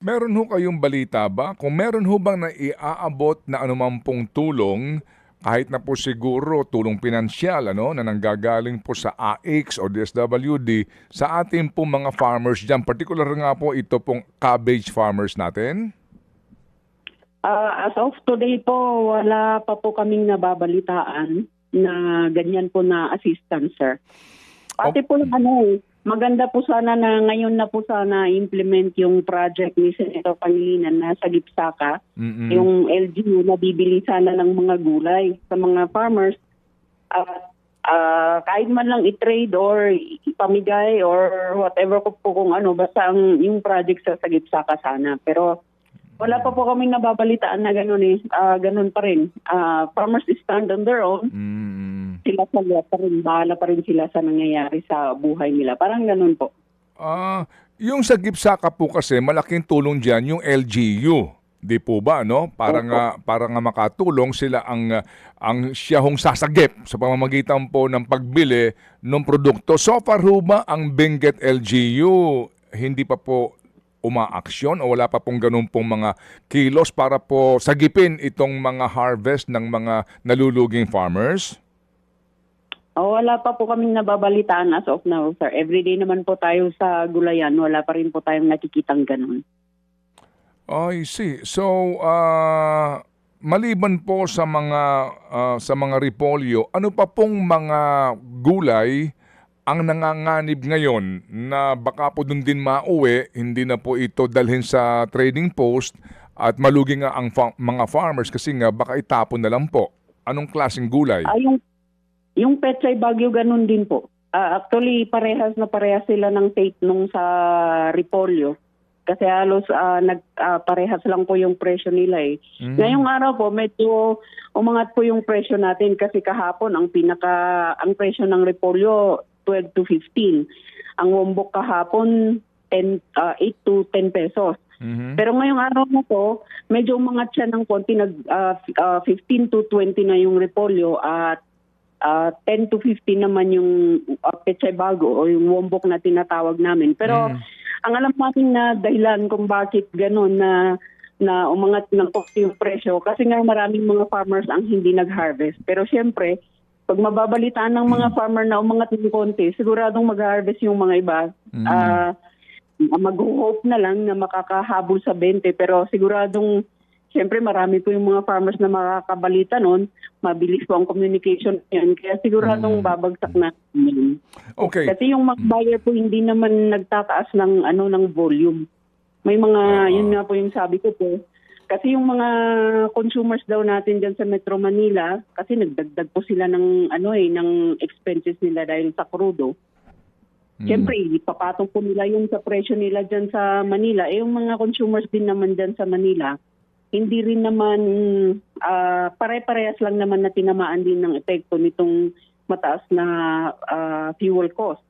Meron ho kayong balita ba? Kung meron ho bang naiaabot na anumang pong tulong, kahit na po siguro tulong pinansyal na nanggagaling po sa AIX o DSWD sa ating pong mga farmers dyan, particular nga po ito pong cabbage farmers natin? As of today po, wala pa po kaming nababalitaan na ganyan po na assistance, sir. Pati po maganda po sana na ngayon na po sana implement yung project ni Senator Pangilinan na sa Gipsaka, yung LGU na bibili sana ng mga gulay sa mga farmers. Kahit man lang i-trade or ipamigay or whatever po kung ano, basta yung project sa Gipsaka sana. Pero wala pa po kaming nababalitaan na gano'n ganun pa rin. Farmers stand on their own. Sila pa rin, bahala pa rin sila sa nangyayari sa buhay nila. Parang ganun po. Yung sa Gipsaka po kasi, malaking tulong dyan yung LGU. Di po ba, no? Para nga makatulong sila ang siyahong sasagip sa pamamagitan po ng pagbili ng produkto. So far ho ba ang Benguet LGU hindi pa po umaaksyon o wala pa pong ganun pong mga kilos para po sagipin itong mga harvest ng mga naluluging farmers? Wala pa po kaming nababalitaan as of now, sir. Everyday naman po tayo sa gulayan. Wala pa rin po tayong nakikitang ganun. I see. So, maliban po sa mga repolyo, ano pa pong mga gulay ang nanganganib ngayon na baka po dun din mauwi, hindi na po ito dalhin sa trading post at malugi nga ang mga farmers kasi nga baka itapon na lang po? Anong klaseng gulay? Yung Pechay Baguio, ganun din po. Actually, parehas sila ng take nung sa repolyo. Kasi halos parehas lang po yung presyo nila eh. Ngayong araw po, medyo umangat po yung presyo natin kasi kahapon ang presyo ng repolyo 12 to 15. Ang wombok kahapon 8 to 10 pesos. Pero ngayong araw na po, medyo umangat siya ng konti, 15 to 20 na yung repolyo at 10 to 15 naman yung Pechay Bago o yung wombok na tinatawag namin. Pero ang alam namin na dahilan kung bakit gano'n na umangat ng yung presyo kasi nga maraming mga farmers ang hindi nag-harvest. Pero siyempre, pag mababalitaan ng mga farmer na umangat ng konti, siguradong mag-harvest yung mga iba. Mag-hope na lang na makakahabol sa 20. Pero siguradong, siyempre marami po yung mga farmers na makakabalita noon. Mabilis po ang communication yan. Kaya siguradong babagsak na yun. Okay. Kasi yung mga buyer po hindi naman nagtataas ng volume. May mga, yun nga po yung sabi ko po. Kasi yung mga consumers daw natin dyan sa Metro Manila, kasi nagdagdag po sila ng expenses nila dahil sa krudo. Siyempre, ipapatong po nila yung sa presyo nila dyan sa Manila. Yung mga consumers din naman dyan sa Manila, hindi rin naman, pare-parehas lang naman na tinamaan din ng epekto nitong mataas na fuel cost.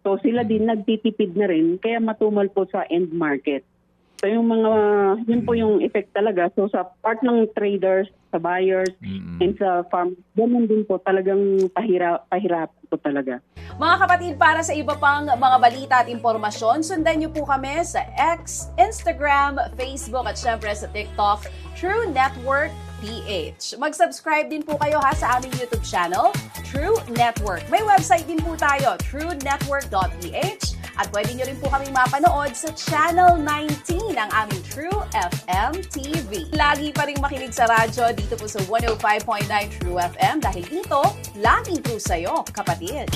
So sila din nagtitipid na rin, kaya matumal po sa end market. So yun po yung effect talaga. So sa part ng traders, sa buyers, and sa farmers, ganun din po talagang pahirap po talaga. Mga kapatid, para sa iba pang mga balita at impormasyon, sundan niyo po kami sa X, Instagram, Facebook at syempre sa TikTok, True Network PH. Mag-subscribe din po kayo sa aming YouTube channel, True Network. May website din po tayo, truenetwork.ph. At pwede nyo rin po kami mapanood sa Channel 19 ng aming True FM TV. Lagi pa rin makinig sa radyo dito po sa 105.9 True FM dahil dito, laging true sa'yo, kapatid.